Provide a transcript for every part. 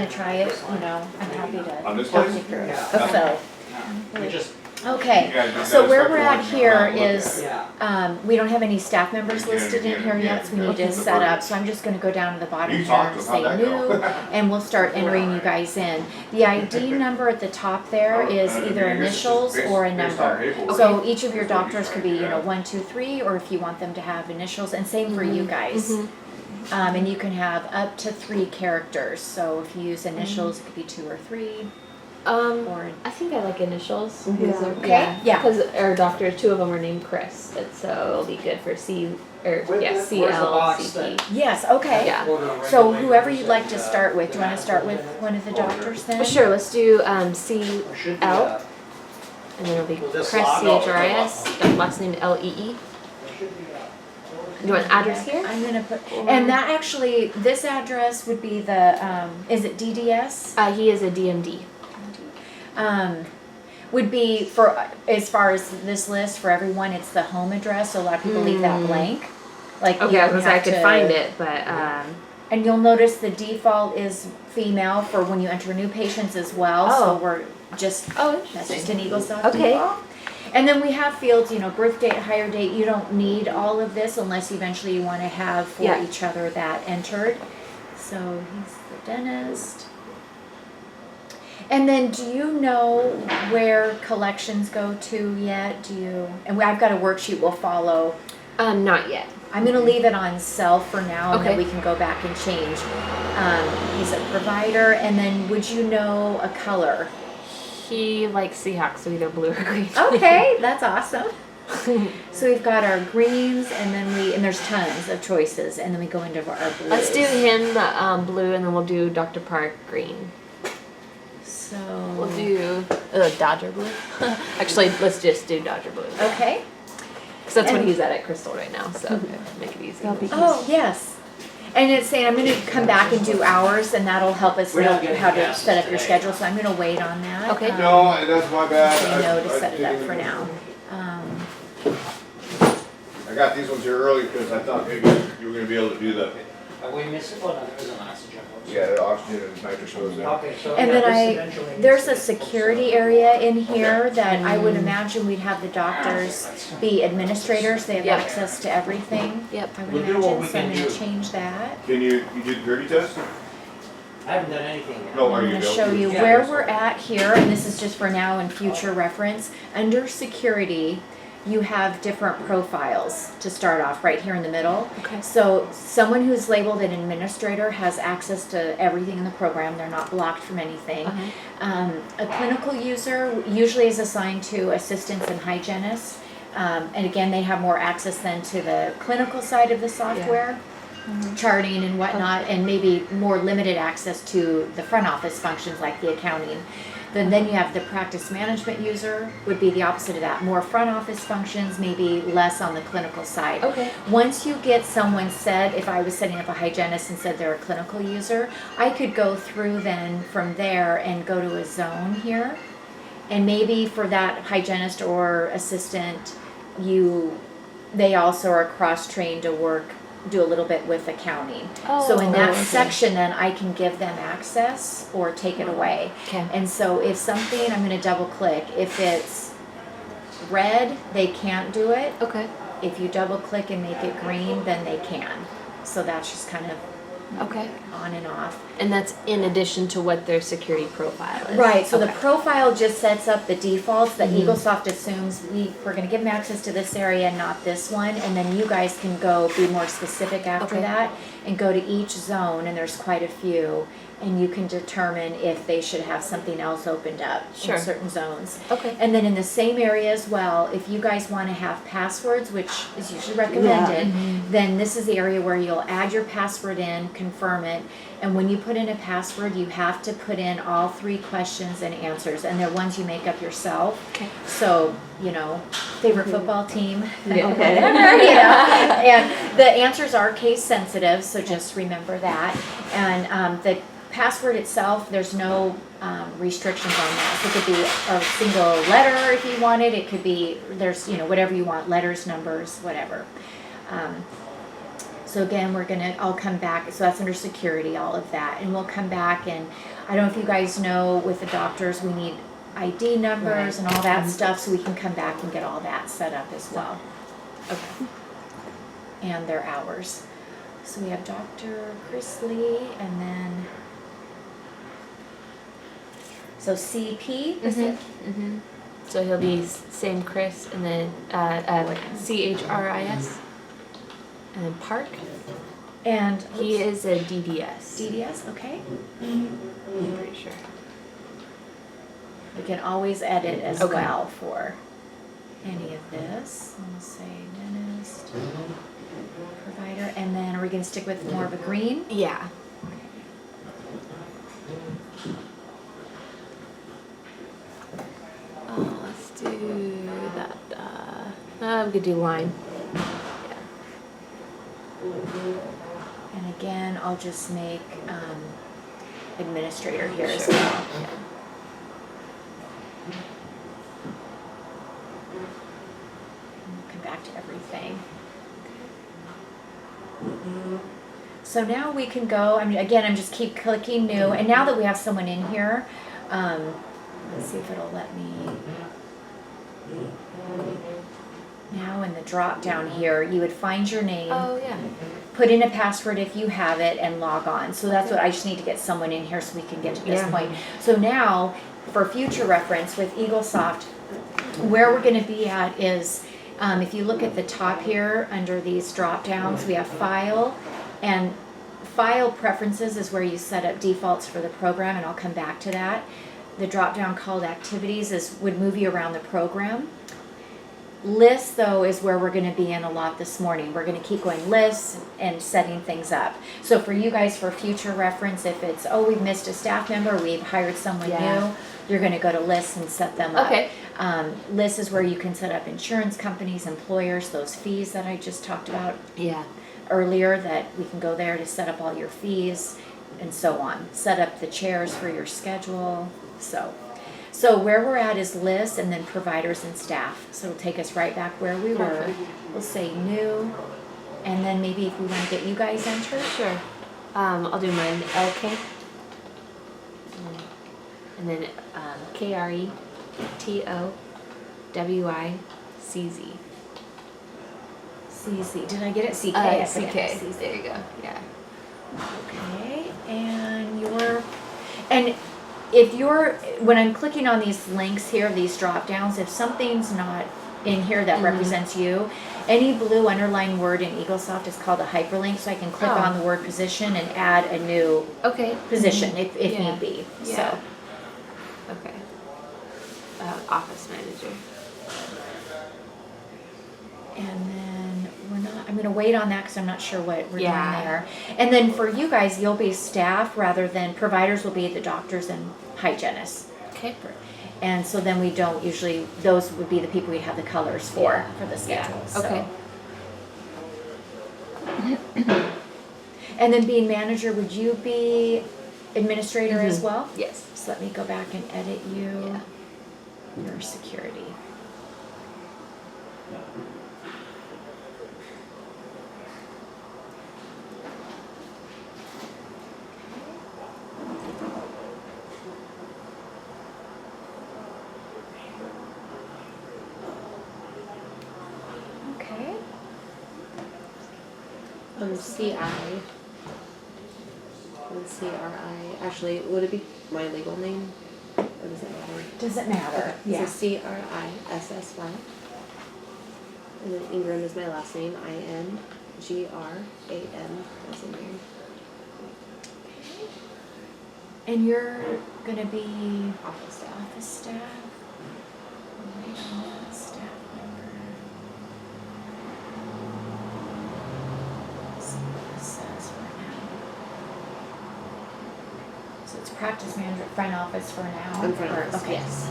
to try it, I'm happy to On this talk place? you through it. Yeah. So, We just, okay, You guys did so that where inspector we're at one, you here went out and is, yeah. we don't have any staff members listed in here yet, so we need to Okay. set up, so I'm just gonna go down to the bottom You here talked and to them, say how'd that go? new, and we'll start entering you guys in. The ID number at the top there is either initials or a number. So each of your doctors could be, 1, 2, 3, or if you want them to have initials, and same for you guys. And you can have up to 3 characters, so if you use initials, it could be 2 or 3. Or I think I like initials. Okay, yeah. Because our doctor, 2 of them are named Chris, and so it'll be good for Where's the box CLCP. yes, okay. Yeah. So whoever you'd like to start with, do you want to start with one of the doctors then? Well, sure, let's do Or should be, CL, and then it'll be Will Chris, this log out? CHRIS, last name LEE. Do you want an address here? I'm gonna put, and that actually, this address would be the, is it DDS? He is a DMD. Would be for, as far as this list, for everyone, it's the home address, so a lot of people leave that blank. Like, Okay, you I don't was gonna say I have could to- find it, but And you'll notice the default is female for when you enter new patients as well, so Oh. we're just, oh, that's just interesting. an eaglesoft Okay. default. And then we have fields, birth date, hire date, you don't need all of this unless eventually you want to have for Yeah. each other that entered. So he's the dentist. And then do you know where collections go to yet? And I've got a worksheet we'll follow. Not yet. I'm gonna leave it on self for now, and then Okay. we can go back and change. He's a provider, and then would you know a color? He likes Seahawks, so either blue or green. Okay, that's awesome. So we've got our greens, and then and there's tons of choices, and then we go into our blues. Let's do him blue, and then we'll do Dr. Park green. So. We'll do Dodger blue. Actually, let's just do Dodger blue. Okay. Because that's what And- he's at Crystal right now, so make it easy. Oh, yes. And it's saying I'm gonna come back and do hours, and that'll help us We're know not getting how to gas set up your today. schedule, so I'm gonna wait on that. Okay. No, that's my bad. Say no to I set it up didn't for even- now. I got these ones here early because I thought maybe you were gonna be able to do the, Are we missing? Oh, no, there is an oxygen. yeah, the oxygen and nitrous was there. Okay, so. And yeah, then this eventually needs there's to a be- security area in here Okay. that I would imagine we'd have the doctors be administrators, they have Yep. access to everything. Yep. I would We'll do what imagine, we so I'm can gonna do. change that. Can you do the gritty test? I haven't done anything yet. No, I'm are you gonna built? show you Yeah, where that's we're fine. at here, and this is just for now and future reference. Under security, you have different profiles to start off right here in the middle. Okay. So someone who's labeled an administrator has access to everything in the program. They're not blocked from anything. A clinical user usually is assigned to assistants and hygienists. And again, they have more access then to the clinical side of the software. Charting and whatnot, and maybe more limited access to the front office functions like the accounting. Then you have the practice management user, would be the opposite of that. More front office functions, maybe less on the clinical side. Okay. Once you get someone said, if I was setting up a hygienist and said they're a clinical user, I could go through then from there and go to a zone here. And maybe for that hygienist or assistant, they also are cross-trained to do a little bit with accounting. So in that okay. section, then I can give them access or take it away. Okay. And so if something, I'm gonna double click, if it's red, they can't do it. Okay. If you double click and make it green, then they can. So that's just kind of Okay. on and off. And that's in addition to what their security profile is. Right, so the Okay. profile just sets up the defaults that eaglesoft assumes we're gonna give them access to this area, not this one, and then you guys can go be more specific after Okay. that and go to each zone, and there's quite a few, and you can determine if they should have something else opened up Sure. in certain zones. Okay. And then in the same area as well, if you guys wanna have passwords, which is usually recommended, then this is the area where you'll add your password in, confirm it, and when you put in a password, you have to put in all 3 questions and answers, and they're ones you make up yourself. Okay. So, favorite football team, Yeah. whatever, and the answers are case sensitive, so just remember that. And the password itself, there's no restrictions on that. So it could be a single letter if you wanted. It could be, there's, whatever you want, letters, numbers, whatever. So again, I'll come back, so that's under security, all of that, and we'll come back and, I don't know if you guys know, with the doctors, we need ID numbers and all that stuff, so we can come back and get all that set up as well. Okay. And their hours. So we have Dr. Chris Lee, and then, so CP, is it? So he'll be same Chris, and then CHRIS, and then Park. And He is a DDS. DDS, okay. I'm pretty sure. We can always edit as Okay. well for any of this. Let's say dentist, provider, and then are we gonna stick with more of a green? Yeah. Oh, let's do that. We could do line. And again, I'll just make administrator here as Sure. well. And we'll come back to everything. So now we can go, I mean, again, I'm just keep clicking new, and now that we have someone in here, let's see if it'll let me. Now in the drop down here, you would find your name. Oh yeah. Put in a password if you have it and log on. So that's what I just need to get someone in here so we can get to this Yeah. point. So now, for future reference with eaglesoft, where we're gonna be at is, if you look at the top here, under these drop downs, we have file, and file preferences is where you set up defaults for the program, and I'll come back to that. The drop down called activities would move you around the program. List, though, is where we're going to be in a lot this morning. We're going to keep going lists and setting things up. So for you guys, for future reference, if it's, oh, we've missed a staff member, we've hired someone new, you're going to go to lists and set them up. Okay. Lists is where you can set up insurance companies, employers, those fees that I just talked about Yeah. earlier, that we can go there to set up all your fees and so on. Set up the chairs for your schedule. So where we're at is lists and then providers and staff. So it'll take us right back where we were. We'll say new, and then maybe if we want to get you guys entered. Sure. I'll do mine LK. And then KRETOWICZ. CC. Did I get it? CK. I forget. CK. CC. There you go. Yeah. Okay. And if you're, when I'm clicking on these links here, these drop downs, if something's not in here that represents you, any blue underlined word in eaglesoft is called a hyperlink, so I can click on the word position and add a new position if Yeah. need be. Yeah. So Okay. Office manager. and then I'm going to wait on that because I'm not sure what we're doing Yeah. there. And then for you guys, you'll be staff rather than providers will be the doctors and hygienists. Okay. And so then we don't usually, those would be the people we have the colors for the Yeah. schedule. So. Okay. And then being manager, would you be administrator as well? Yes. So let me go back and edit you. Yeah. Your security. Okay. CI. And CRI. Actually, would it be my legal name? Or does it matter? Doesn't matter. Yeah. So CRISSY. And then Ingram is my last name. INGRAM. As in Mary. And you're gonna be Office staff. office staff. Wait on that, staff member. Let's see what this says for now. So it's practice manager, front office for now. In front office, Okay. yes.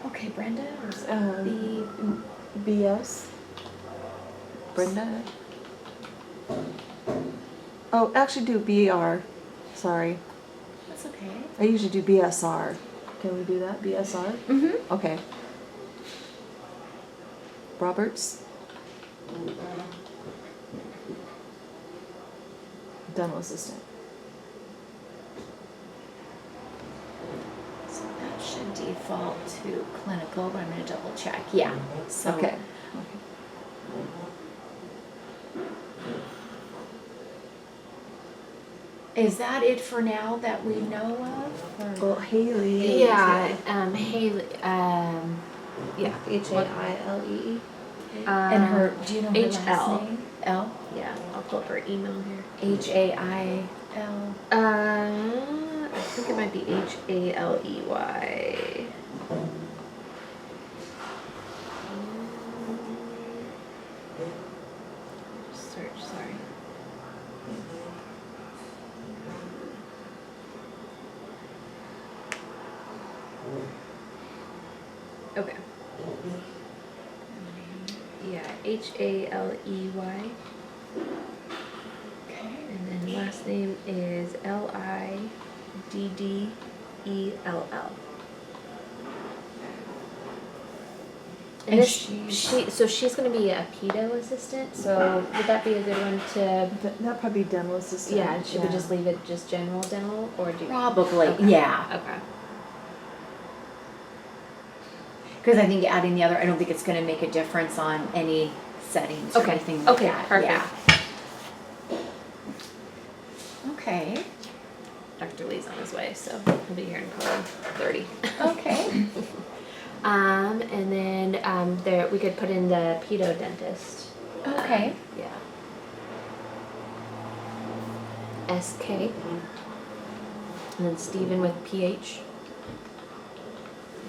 Okay, Brenda. Or BS. Brenda. Oh, actually do BR. Sorry. that's okay. I usually do BSR. Can we do that? BSR? Mm-hmm. Okay. Roberts. Dental assistant. So that should default to clinical, but I'm gonna double check. Yeah, so. Okay. Is that it for now that we know of? Or? Well, Haley. Yeah, Haley, yeah, H-A-I-L-E. And her, do you know her H-L. last name? L? Yeah, I'll pull up her email here. H-A-I-L. I think it might be H-A-L-E-Y. Search, sorry. Okay. Yeah, H-A-L-E-Y. Okay. And then last name is L-I-D-D-E-L-L. And And this, she's- so she's gonna be a pedo assistant, so would that be a good one to, That'd probably be dental assistant. yeah, should we just leave it just general dental, or do? Probably, Okay. yeah. Okay. Because I think adding the other, I don't think it's gonna make a difference on any settings or Okay. anything like Okay, that. perfect. Yeah. Okay. Dr. Lee's on his way, so he'll be here in probably 30. Okay. And then, there, we could put in the pedo dentist. Okay. Yeah. S-K. And then Stephen with P-H.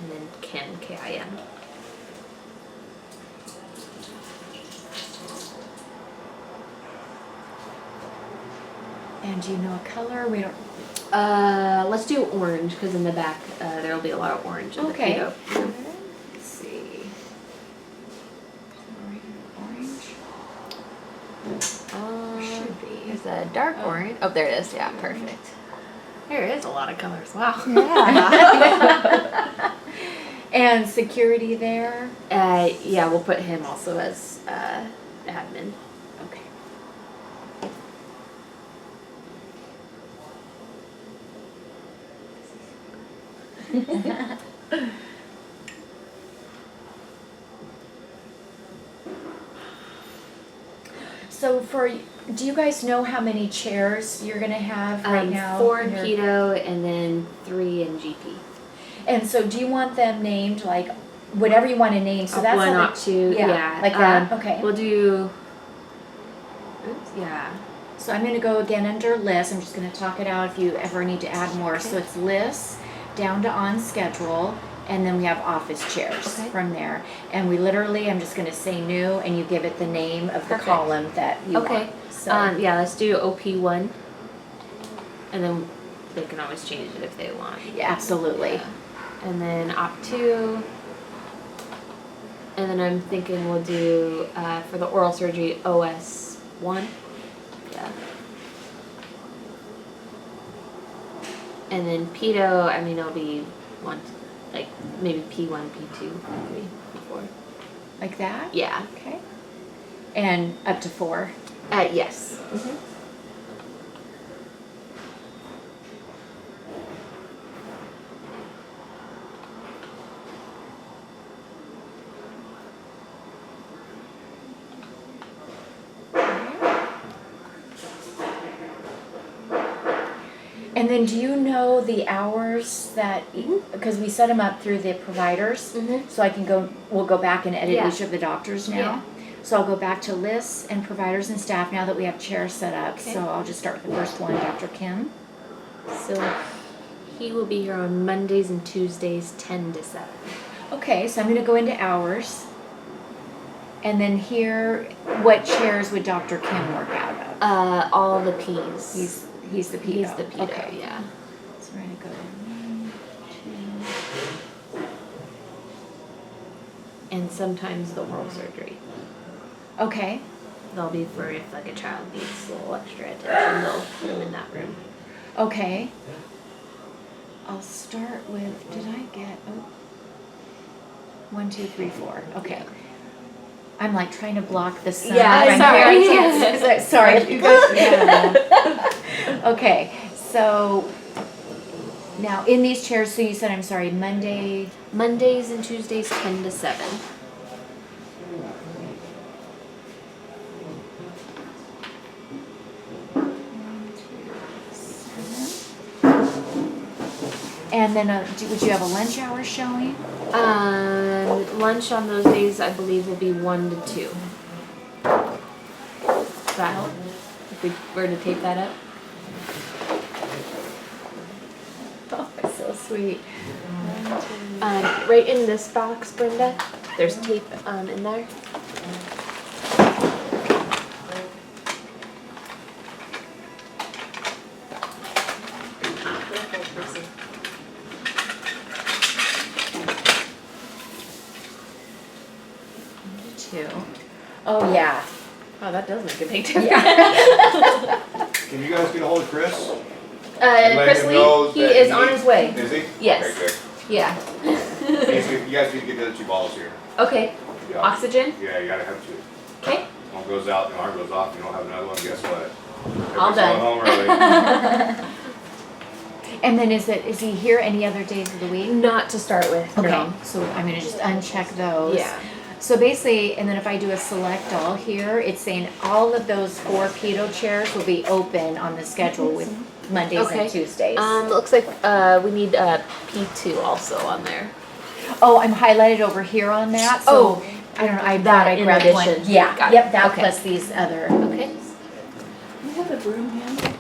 And then Kim, K-I-M. And do you know a color? We don't. Let's do orange, because in the back, there'll be a lot of orange in Okay. the pedo. Let's see. Orange. Should be. There's a dark orange. Oh, there it is. Yeah, perfect. There is a lot of colors. Wow. Yeah. And security there. Yeah, we'll put him also as admin. Okay. So do you guys know how many chairs you're gonna have right now? 4 in Your- pedo and then 3 in GP. And so do you want them named like whatever you want to name? So that's One how up to, yeah. like that. Okay. We'll do, oops, yeah. So I'm gonna go again under list. I'm just gonna talk it out if you ever need to add more. So Okay. it's lists down to on schedule, and then we have office chairs Okay. from there. And we literally, I'm just gonna say new, and you give it the name of the Perfect. column that you Okay. want. So Yeah, let's do OP1. And then they can always change it if they want. yeah, absolutely. Yeah. And then OP2. And then I'm thinking we'll do, for the oral surgery, OS1. Yeah. And then pedo, I mean, it'll be like maybe P1, P2, maybe P4. Like that? Yeah. Okay. And up to 4. Yes. Mm-hmm. And then do you know the hours that, because we set them up through the providers, Mm-hmm. so I can we'll go back and edit Yeah. each of the doctors now. Yeah. So I'll go back to lists and providers and staff now that we have chairs set up. Okay. So I'll just start with the first one, Dr. Kim. So he will be here on Mondays and Tuesdays, 10 to 7. Okay, so I'm gonna go into hours. And then here, what chairs would Dr. Kim work out of? All the P's. He's the pedo. He's the pedo, Okay. yeah. So we're gonna go 1, 2. And sometimes the oral surgery. Okay. They'll be for if like a child needs a little extra attention, they'll put them in that room. Okay. I'll start with, did I get, 1, 2, 3, 4. Okay. I'm like trying to block the sun. Yeah, from sorry. here. I can't- sorry. You guys- Okay, so now in these chairs, so you said, I'm sorry, Monday, Mondays and Tuesdays 10 to 7. and then would you have a lunch hour showing? Lunch on those days, I believe, will be 1 to 2. Does that help? If we were to tape that up? Oh, it's so sweet. Right in this box, Brenda, there's tape in there. Two. Oh, yeah. Oh, that does make a big difference. Can you guys get a hold of Chris? Let Chris him know Lee, he that is on his way. Is he? Yes. Okay, Yeah. good. You guys need to get the other 2 balls here. Okay. Yeah. Oxygen. Yeah, you gotta have 2. Okay. One goes out, the arm goes off, you don't have another one, guess what? All Everybody's done. going home early. And then is he here any other days of the week? Not to start with. Okay, No. so I'm gonna just uncheck those. Yeah. So basically, and then if I do a select all here, it's saying all of those 4 pedo chairs will be open on the schedule with Mondays Okay. and Tuesdays. Looks like we need P2 also on there. Oh, I'm highlighted over here on that, so Oh, I don't know, I that thought I in grabbed one. addition. Yeah, Got it. yep, that Okay. plus these other. Okay. We have a broom hand.